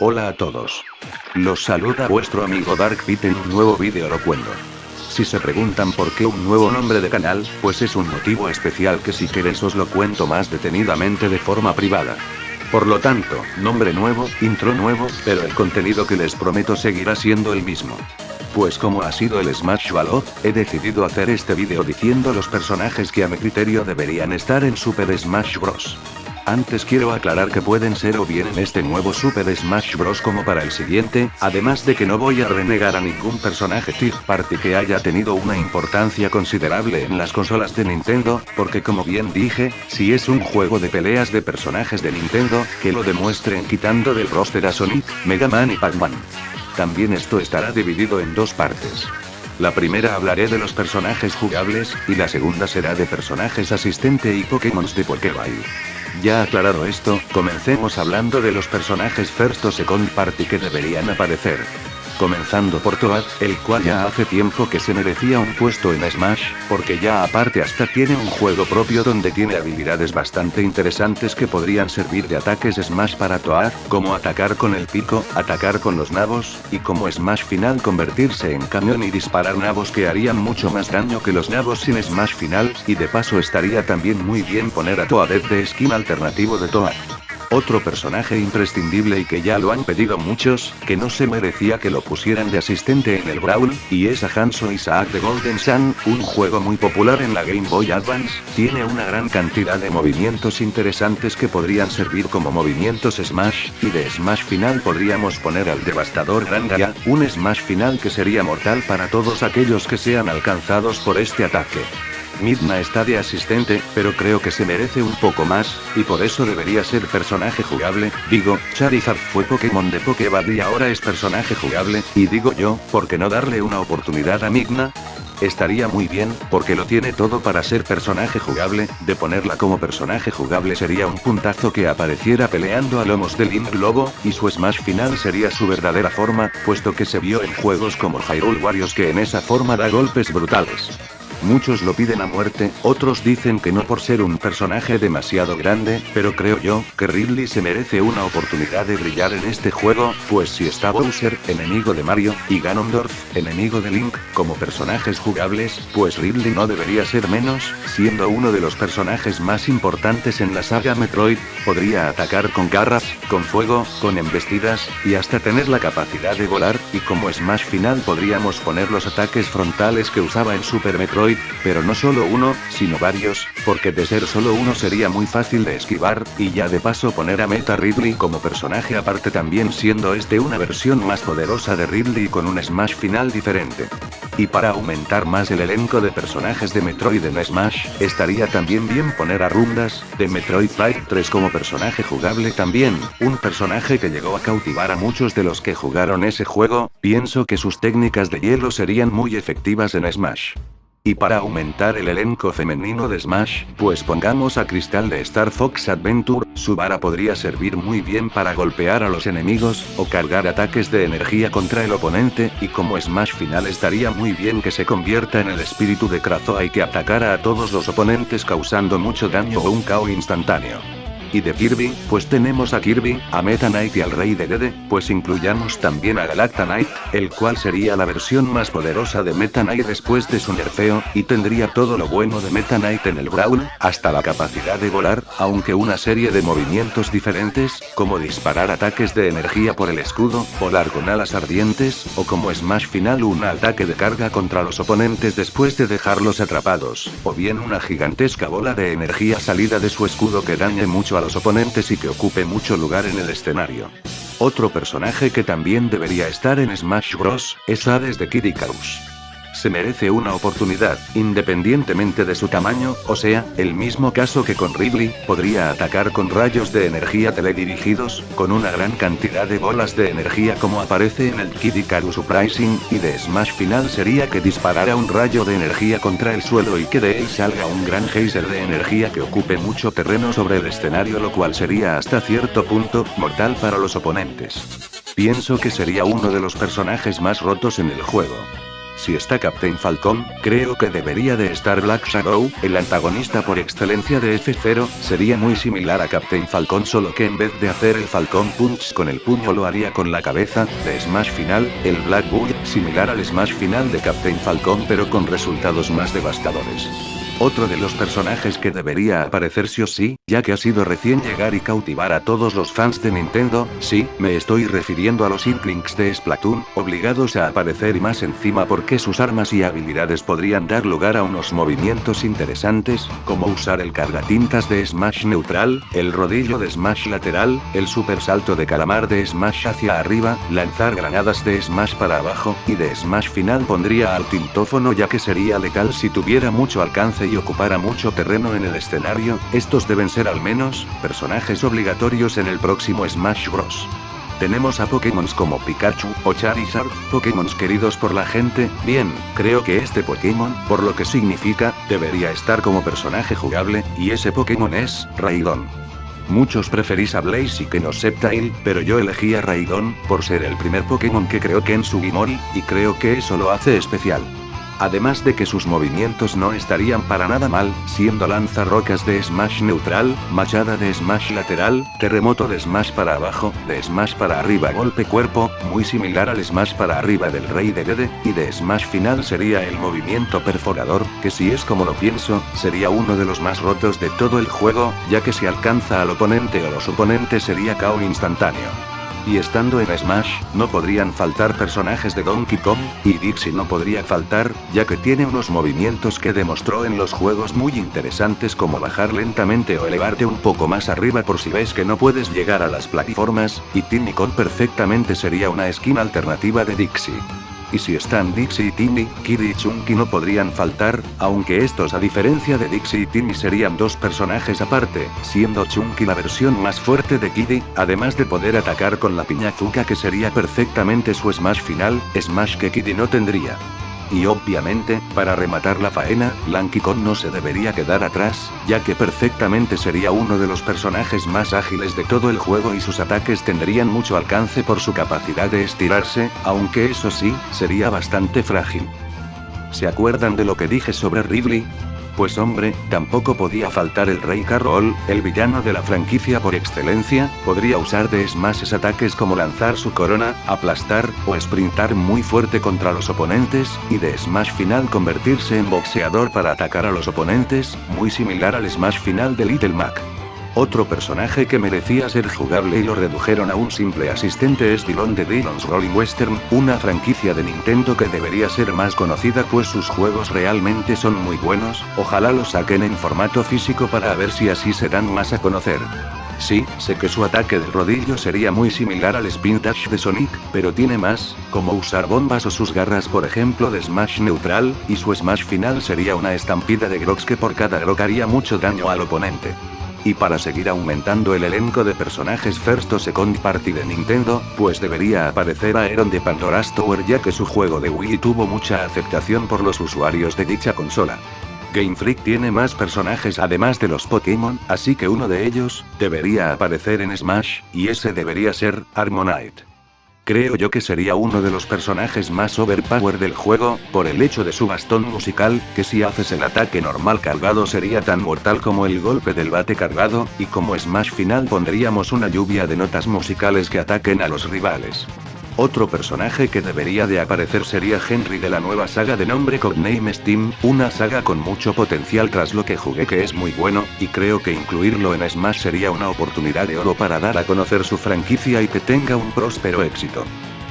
Hola a todos. Los saluda vuestro amigo Darkbit en un nuevo vídeo locuendo. Si se preguntan por qué un nuevo nombre de canal, pues es un motivo especial que si queréis os lo cuento más detenidamente de forma privada. Por lo tanto, nombre nuevo, intro nuevo, pero el contenido que les prometo seguirá siendo el mismo. Pues como ha sido el Smash Ballot, he decidido hacer este vídeo diciendo los personajes que a mi criterio deberían estar en Super Smash Bros. Antes quiero aclarar que pueden ser o bien en este nuevo Super Smash Bros. Como para el siguiente, además de que no voy a renegar a ningún personaje Third Party que haya tenido una importancia considerable en las consolas de Nintendo, porque como bien dije, si es un juego de peleas de personajes de Nintendo, que lo demuestren quitando del roster a Sonic, Mega Man y Pac-Man. También esto estará dividido en dos partes. La primera hablaré de los personajes jugables, y la segunda será de personajes asistente y Pokémons de Pokéball. Ya aclarado esto, comencemos hablando de los personajes First o Second Party que deberían aparecer. Comenzando por Toad, el cual ya hace tiempo que se merecía un puesto en Smash, porque ya aparte hasta tiene un juego propio donde tiene habilidades bastante interesantes que podrían servir de ataques Smash para Toad, como atacar con el pico, atacar con los nabos, y como Smash final convertirse en camión y disparar nabos que harían mucho más daño que los nabos sin Smash final, y de paso estaría también muy bien poner a Toadette de skin alternativo de Toad. Otro personaje imprescindible y que ya lo han pedido muchos, que no se merecía que lo pusieran de asistente en el Brawl, y es a Hanzo Isaac de Golden Sun, un juego muy popular en la Game Boy Advance, tiene una gran cantidad de movimientos interesantes que podrían servir como movimientos Smash, y de Smash final podríamos poner al devastador Gran Gaia, un Smash final que sería mortal para todos aquellos que sean alcanzados por este ataque. Midna está de asistente, pero creo que se merece un poco más, y por eso debería ser personaje jugable. Digo, Charizard fue Pokémon de Pokéball y ahora es personaje jugable, y digo yo, ¿por qué no darle una oportunidad a Midna? Estaría muy bien, porque lo tiene todo para ser personaje jugable, de ponerla como personaje jugable sería un puntazo que apareciera peleando a lomos de Link Lobo, y su Smash final sería su verdadera forma, puesto que se vio en juegos como Hyrule Warriors que en esa forma da golpes brutales. Muchos lo piden a muerte, otros dicen que no por ser un personaje demasiado grande, pero creo yo, que Ridley se merece una oportunidad de brillar en este juego, pues si está Bowser, enemigo de Mario, y Ganondorf, enemigo de Link, como personajes jugables, pues Ridley no debería ser menos, siendo uno de los personajes más importantes en la saga Metroid, podría atacar con garras, con fuego, con embestidas, y hasta tener la capacidad de volar, y como Smash final podríamos poner los ataques frontales que usaba en Super Metroid, pero no solo uno, sino varios, porque de ser solo uno sería muy fácil de esquivar, y ya de paso poner a Meta Ridley como personaje aparte también siendo este una versión más poderosa de Ridley con un Smash final diferente. Y para aumentar más el elenco de personajes de Metroid en Smash, estaría también bien poner a Rundas, de Metroid Prime 3 como personaje jugable también, un personaje que llegó a cautivar a muchos de los que jugaron ese juego, pienso que sus técnicas de hielo serían muy efectivas en Smash. Y para aumentar el elenco femenino de Smash, pues pongamos a Crystal de Star Fox Adventure, su vara podría servir muy bien para golpear a los enemigos, o cargar ataques de energía contra el oponente, y como Smash final estaría muy bien que se convierta en el espíritu de Krazoa y que atacara a todos los oponentes causando mucho daño o un KO instantáneo. Y de Kirby, pues tenemos a Kirby, a Meta Knight y al Rey de Dede, pues incluyamos también a Galacta Knight, el cual sería la versión más poderosa de Meta Knight después de su nerfeo, y tendría todo lo bueno de Meta Knight en el Brawl, hasta la capacidad de volar, aunque una serie de movimientos diferentes, como disparar ataques de energía por el escudo, volar con alas ardientes, o como Smash final un ataque de carga contra los oponentes después de dejarlos atrapados, o bien una gigantesca bola de energía salida de su escudo que dañe mucho a los oponentes y que ocupe mucho lugar en el escenario. Otro personaje que también debería estar en Smash Bros. Es Hades de Kid Icarus. Se merece una oportunidad, independientemente de su tamaño, o sea, el mismo caso que con Ridley, podría atacar con rayos de energía teledirigidos, con una gran cantidad de bolas de energía como aparece en el Kid Icarus Uprising, y de Smash final sería que disparara un rayo de energía contra el suelo y que de él salga un gran geyser de energía que ocupe mucho terreno sobre el escenario, lo cual sería hasta cierto punto, mortal para los oponentes. Pienso que sería uno de los personajes más rotos en el juego. Si está Captain Falcon, creo que debería de estar Black Shadow, el antagonista por excelencia de F0, sería muy similar a Captain Falcon solo que en vez de hacer el Falcon Punch con el puño lo haría con la cabeza, de Smash Final, el Black Bull, similar al Smash Final de Captain Falcon pero con resultados más devastadores. Otro de los personajes que debería aparecer sí o sí, ya que ha sido recién llegar y cautivar a todos los fans de Nintendo, sí, me estoy refiriendo a los Inklings de Splatoon, obligados a aparecer y más encima porque sus armas y habilidades podrían dar lugar a unos movimientos interesantes, como usar el cargatintas de Smash neutral, el rodillo de Smash lateral, el super salto de calamar de Smash hacia arriba, lanzar granadas de Smash para abajo, y de Smash final pondría al tintófono ya que sería letal si tuviera mucho alcance y ocupara mucho terreno en el escenario. Estos deben ser al menos personajes obligatorios en el próximo Smash Bros. Tenemos a Pokémon como Pikachu o Charizard, Pokémon queridos por la gente. Bien, creo que este Pokémon, por lo que significa, debería estar como personaje jugable, y ese Pokémon es Raidon. Muchos preferís a Blaze y que no Sceptile, pero yo elegí a Raidon, por ser el primer Pokémon que creó Ken Sugimori, y creo que eso lo hace especial. Además de que sus movimientos no estarían para nada mal, siendo lanzarrocas de Smash neutral, machada de Smash lateral, terremoto de Smash para abajo, de Smash para arriba golpe cuerpo, muy similar al Smash para arriba del Rey de Dede, y de Smash final sería el movimiento perforador, que si es como lo pienso, sería uno de los más rotos de todo el juego, ya que si alcanza al oponente o los oponentes sería KO instantáneo. Y estando en Smash, no podrían faltar personajes de Donkey Kong, y Dixie no podría faltar, ya que tiene unos movimientos que demostró en los juegos muy interesantes como bajar lentamente o elevarte un poco más arriba por si ves que no puedes llegar a las plataformas, y Timmy Kong perfectamente sería una skin alternativa de Dixie. Y si están Dixie y Timmy, Kiddy y Chunky no podrían faltar, aunque estos a diferencia de Dixie y Timmy serían dos personajes aparte, siendo Chunky la versión más fuerte de Kiddy, además de poder atacar con la piñazuca que sería perfectamente su Smash final, Smash que Kiddy no tendría. Y obviamente, para rematar la faena, Lanky Kong no se debería quedar atrás, ya que perfectamente sería uno de los personajes más ágiles de todo el juego y sus ataques tendrían mucho alcance por su capacidad de estirarse, aunque eso sí, sería bastante frágil. ¿Se acuerdan de lo que dije sobre Ridley? Pues hombre, tampoco podía faltar el Rey Carroll, el villano de la franquicia por excelencia, podría usar de Smash ataques como lanzar su corona, aplastar, o sprintar muy fuerte contra los oponentes, y de Smash final convertirse en boxeador para atacar a los oponentes, muy similar al Smash final de Little Mac. Otro personaje que merecía ser jugable y lo redujeron a un simple asistente es Dillon de Dillon's Rolling Western, una franquicia de Nintendo que debería ser más conocida pues sus juegos realmente son muy buenos, ojalá los saquen en formato físico para ver si así se dan más a conocer. Sí, sé que su ataque de rodillo sería muy similar al Spin Dash de Sonic, pero tiene más, como usar bombas o sus garras por ejemplo de Smash neutral, y su Smash final sería una estampida de Grox que por cada Grock haría mucho daño al oponente. Y para seguir aumentando el elenco de personajes First o Second Party de Nintendo, pues debería aparecer Aeron de Pandora's Tower ya que su juego de Wii tuvo mucha aceptación por los usuarios de dicha consola. Game Freak tiene más personajes además de los Pokémon, así que uno de ellos, debería aparecer en Smash, y ese debería ser Harmonite. Creo yo que sería uno de los personajes más overpower del juego, por el hecho de su bastón musical, que si haces el ataque normal cargado sería tan mortal como el golpe del bate cargado, y como Smash final pondríamos una lluvia de notas musicales que ataquen a los rivales. Otro personaje que debería de aparecer sería Henry de la nueva saga de nombre Codename Steam, una saga con mucho potencial tras lo que jugué que es muy bueno, y creo que incluirlo en Smash sería una oportunidad de oro para dar a conocer su franquicia y que tenga un próspero éxito.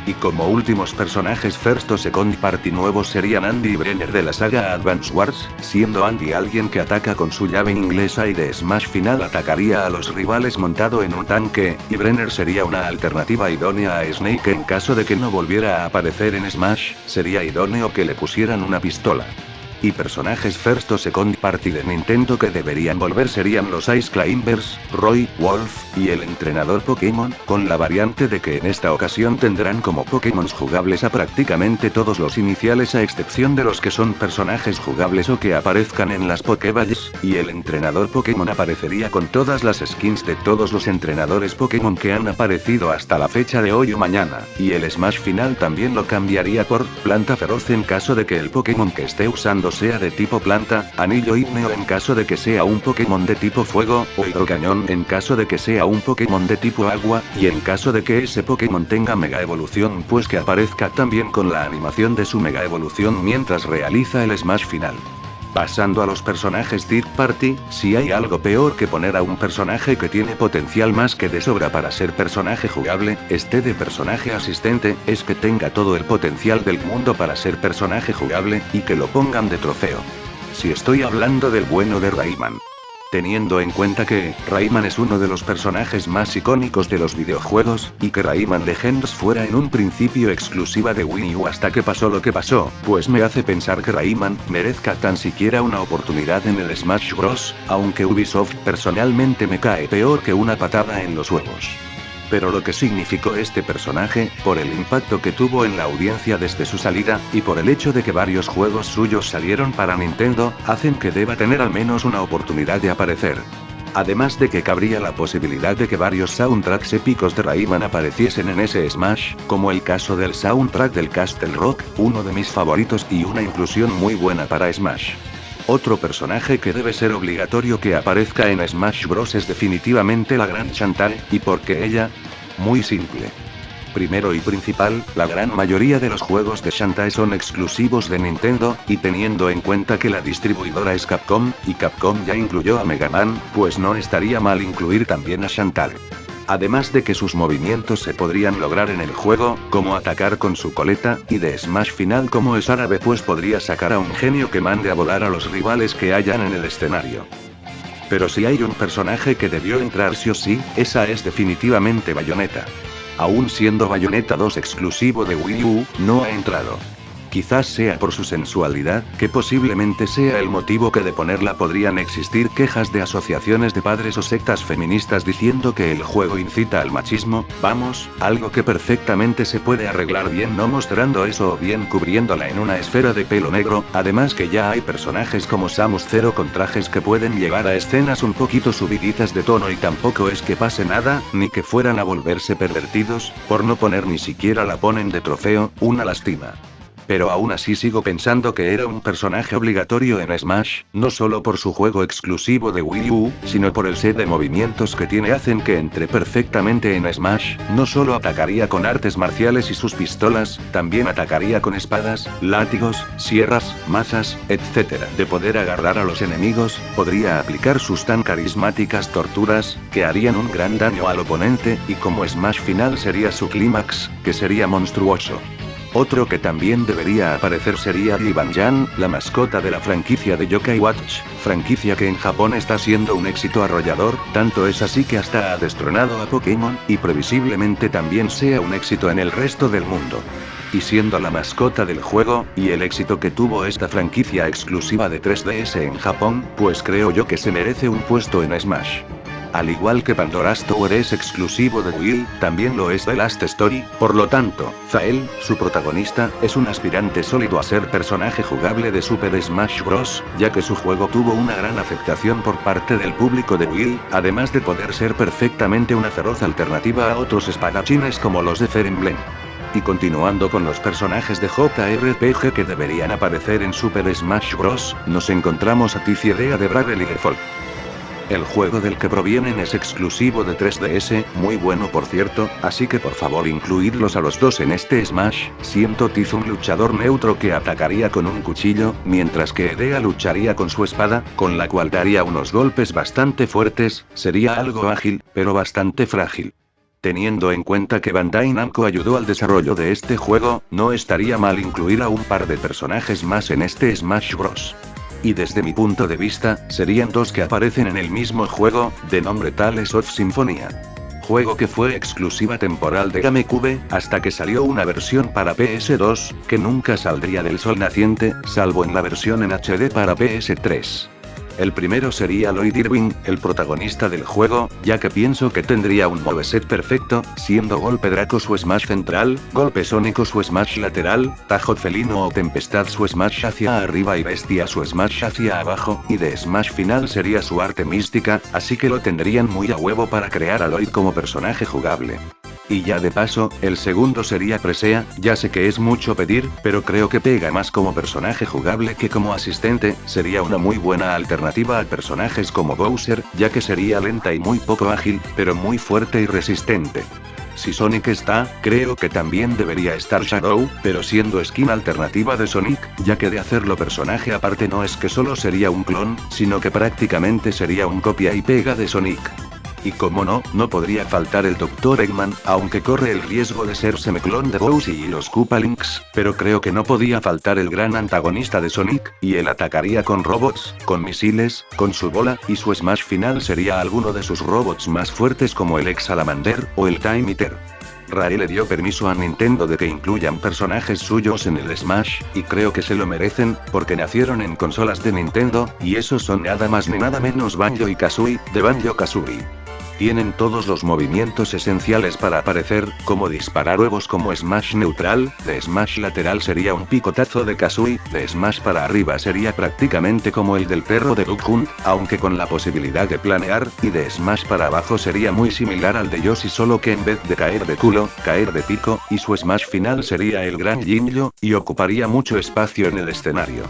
Y como últimos personajes First o Second Party nuevos serían Andy y Brenner de la saga Advance Wars, siendo Andy alguien que ataca con su llave inglesa y de Smash final atacaría a los rivales montado en un tanque, y Brenner sería una alternativa idónea a Snake en caso de que no volviera a aparecer en Smash, sería idóneo que le pusieran una pistola. Y personajes first o second party de Nintendo que deberían volver serían los Ice Climbers, Roy, Wolf, y el entrenador Pokémon, con la variante de que en esta ocasión tendrán como Pokémon jugables a prácticamente todos los iniciales a excepción de los que son personajes jugables o que aparezcan en las Pokéballs, y el entrenador Pokémon aparecería con todas las skins de todos los entrenadores Pokémon que han aparecido hasta la fecha de hoy o mañana, y el Smash final también lo cambiaría por Planta Feroz en caso de que el Pokémon que esté usando sea de tipo planta, Anillo Ígneo en caso de que sea un Pokémon de tipo fuego, o Hidrocañón en caso de que sea un Pokémon de tipo agua, y en caso de que ese Pokémon tenga Mega Evolución pues que aparezca también con la animación de su Mega Evolución mientras realiza el Smash final. Pasando a los personajes third party, si hay algo peor que poner a un personaje que tiene potencial más que de sobra para ser personaje jugable, esté de personaje asistente, es que tenga todo el potencial del mundo para ser personaje jugable, y que lo pongan de trofeo. Si estoy hablando del bueno de Rayman. Teniendo en cuenta que Rayman es uno de los personajes más icónicos de los videojuegos, y que Rayman Legends fuera en un principio exclusiva de Wii U hasta que pasó lo que pasó, pues me hace pensar que Rayman merezca tan siquiera una oportunidad en el Smash Bros., aunque Ubisoft personalmente me cae peor que una patada en los huevos. Pero lo que significó este personaje, por el impacto que tuvo en la audiencia desde su salida, y por el hecho de que varios juegos suyos salieron para Nintendo, hacen que deba tener al menos una oportunidad de aparecer. Además de que cabría la posibilidad de que varios soundtracks épicos de Rayman apareciesen en ese Smash, como el caso del soundtrack del Castle Rock, uno de mis favoritos y una inclusión muy buena para Smash. Otro personaje que debe ser obligatorio que aparezca en Smash Bros. Es definitivamente la Gran Chantal, ¿y por qué ella? Muy simple. Primero y principal, la gran mayoría de los juegos de Shantae son exclusivos de Nintendo, y teniendo en cuenta que la distribuidora es Capcom, y Capcom ya incluyó a Mega Man, pues no estaría mal incluir también a Chantal. Además de que sus movimientos se podrían lograr en el juego, como atacar con su coleta, y de Smash final como es árabe pues podría sacar a un genio que mande a volar a los rivales que hayan en el escenario. Pero si hay un personaje que debió entrar sí o sí, esa es definitivamente Bayonetta. Aún siendo Bayonetta 2 exclusivo de Wii U, no ha entrado. Quizás sea por su sensualidad, que posiblemente sea el motivo que de ponerla podrían existir quejas de asociaciones de padres o sectas feministas diciendo que el juego incita al machismo, vamos, algo que perfectamente se puede arreglar bien no mostrando eso o bien cubriéndola en una esfera de pelo negro, además que ya hay personajes como Samus Zero con trajes que pueden llevar a escenas un poquito subiditas de tono y tampoco es que pase nada, ni que fueran a volverse pervertidos, por no poner ni siquiera la ponen de trofeo, una lástima. Pero aún así sigo pensando que era un personaje obligatorio en Smash, no solo por su juego exclusivo de Wii U, sino por el set de movimientos que tiene hacen que entre perfectamente en Smash, no solo atacaría con artes marciales y sus pistolas, también atacaría con espadas, látigos, sierras, mazas, etc. De poder agarrar a los enemigos, podría aplicar sus tan carismáticas torturas, que harían un gran daño al oponente, y como Smash final sería su clímax, que sería monstruoso. Otro que también debería aparecer sería Jibanyan, la mascota de la franquicia de Yokai Watch, franquicia que en Japón está siendo un éxito arrollador, tanto es así que hasta ha destronado a Pokémon, y previsiblemente también sea un éxito en el resto del mundo. Y siendo la mascota del juego, y el éxito que tuvo esta franquicia exclusiva de 3DS en Japón, pues creo yo que se merece un puesto en Smash. Al igual que Pandora's Tower es exclusivo de Wii, también lo es The Last Story, por lo tanto, Zael, su protagonista, es un aspirante sólido a ser personaje jugable de Super Smash Bros., ya que su juego tuvo una gran aceptación por parte del público de Wii, además de poder ser perfectamente una feroz alternativa a otros espadachines como los de Fire Emblem. Y continuando con los personajes de JRPG que deberían aparecer en Super Smash Bros., nos encontramos a Ticedea de Bravely Default. El juego del que provienen es exclusivo de 3DS, muy bueno por cierto, así que por favor incluidlos a los dos en este Smash, siendo Tiz un luchador neutro que atacaría con un cuchillo, mientras que Edea lucharía con su espada, con la cual daría unos golpes bastante fuertes, sería algo ágil, pero bastante frágil. Teniendo en cuenta que Bandai Namco ayudó al desarrollo de este juego, no estaría mal incluir a un par de personajes más en este Smash Bros. Y desde mi punto de vista, serían dos que aparecen en el mismo juego, de nombre Tales of Symphonia. juego que fue exclusiva temporal de GameCube, hasta que salió una versión para PS2, que nunca saldría del sol naciente, salvo en la versión en HD para PS3. El primero sería Lloyd Irving, el protagonista del juego, ya que pienso que tendría un moveset perfecto, siendo golpe Draco su smash central, golpe sónico su smash lateral, tajo felino o tempestad su smash hacia arriba y bestia su smash hacia abajo, y de smash final sería su arte mística, así que lo tendrían muy a huevo para crear a Lloyd como personaje jugable. Y ya de paso, el segundo sería Presea, ya sé que es mucho pedir, pero creo que pega más como personaje jugable que como asistente, sería una muy buena alternativa a personajes como Bowser, ya que sería lenta y muy poco ágil, pero muy fuerte y resistente. Si Sonic está, creo que también debería estar Shadow, pero siendo skin alternativa de Sonic, ya que de hacerlo personaje aparte no es que solo sería un clon, sino que prácticamente sería un copia y pega de Sonic. Y como no, no podría faltar el Dr. Eggman, aunque corre el riesgo de ser semiclon de Bowser y los Koopalings, pero creo que no podía faltar el gran antagonista de Sonic, y él atacaría con robots, con misiles, con su bola, y su smash final sería alguno de sus robots más fuertes como el Ex Salamander, o el Time Eater. Rare le dio permiso a Nintendo de que incluyan personajes suyos en el Smash, y creo que se lo merecen, porque nacieron en consolas de Nintendo, y esos son nada más ni nada menos Banjo y Kazooie, de Banjo-Kazooie. Tienen todos los movimientos esenciales para aparecer, como disparar huevos como Smash neutral, de Smash lateral sería un picotazo de Kazooie, de Smash para arriba sería prácticamente como el del perro de Duck Hunt, aunque con la posibilidad de planear, y de Smash para abajo sería muy similar al de Yoshi solo que en vez de caer de culo, caer de pico, y su Smash final sería el Gran Jinjo, y ocuparía mucho espacio en el escenario.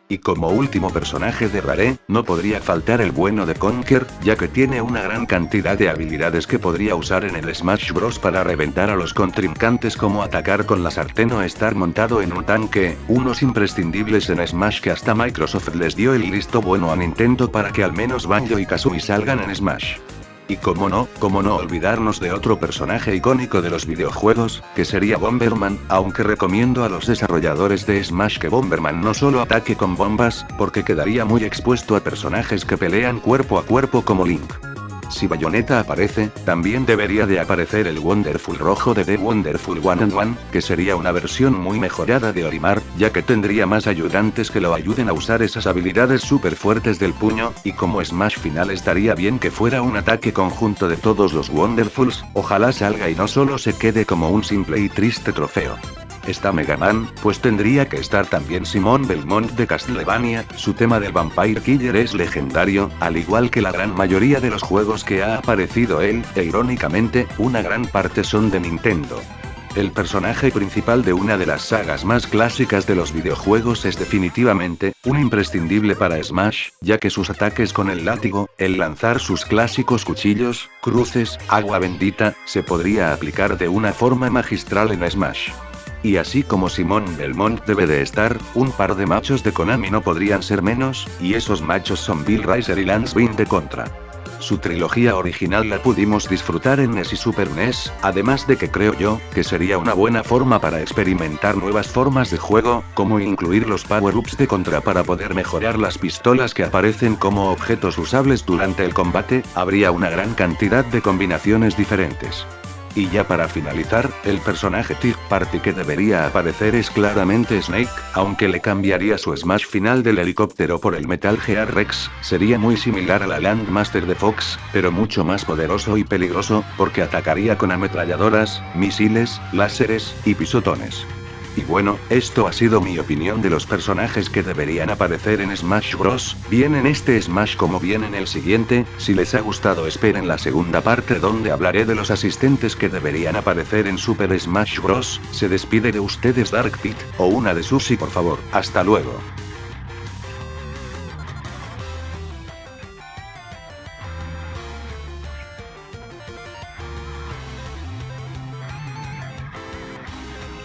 Y como último personaje de Rare, no podría faltar el bueno de Conker, ya que tiene una gran cantidad de habilidades que podría usar en el Smash Bros. Para reventar a los contrincantes como atacar con la sartén o estar montado en un tanque, unos imprescindibles en Smash que hasta Microsoft les dio el listo bueno a Nintendo para que al menos Banjo y Kazooie salgan en Smash. Y cómo no olvidarnos de otro personaje icónico de los videojuegos, que sería Bomberman, aunque recomiendo a los desarrolladores de Smash que Bomberman no solo ataque con bombas, porque quedaría muy expuesto a personajes que pelean cuerpo a cuerpo como Link. Si Bayonetta aparece, también debería de aparecer el Wonderful rojo de The Wonderful 1&1, que sería una versión muy mejorada de Olimar, ya que tendría más ayudantes que lo ayuden a usar esas habilidades super fuertes del puño, y como Smash final estaría bien que fuera un ataque conjunto de todos los Wonderfuls, ojalá salga y no solo se quede como un simple y triste trofeo. Está Mega Man, pues tendría que estar también Simon Belmont de Castlevania, su tema del Vampire Killer es legendario, al igual que la gran mayoría de los juegos que ha aparecido él, e irónicamente, una gran parte son de Nintendo. El personaje principal de una de las sagas más clásicas de los videojuegos es definitivamente un imprescindible para Smash, ya que sus ataques con el látigo, el lanzar sus clásicos cuchillos, cruces, agua bendita, se podría aplicar de una forma magistral en Smash. Y así como Simon Belmont debe de estar, un par de machos de Konami no podrían ser menos, y esos machos son Bill Riser y Lance Bean de Contra. Su trilogía original la pudimos disfrutar en NES y Super NES, además de que creo yo, que sería una buena forma para experimentar nuevas formas de juego, como incluir los power-ups de Contra para poder mejorar las pistolas que aparecen como objetos usables durante el combate, habría una gran cantidad de combinaciones diferentes. Y ya para finalizar, el personaje Tig Party que debería aparecer es claramente Snake, aunque le cambiaría su smash final del helicóptero por el Metal Gear Rex, sería muy similar a la Landmaster de Fox, pero mucho más poderoso y peligroso, porque atacaría con ametralladoras, misiles, láseres, y pisotones. Y bueno, esto ha sido mi opinión de los personajes que deberían aparecer en Smash Bros. Bien en este Smash como bien en el siguiente, si les ha gustado esperen la segunda parte donde hablaré de los asistentes que deberían aparecer en Super Smash Bros. Se despide de ustedes Dark Pit, o una de Sushi por favor, hasta luego.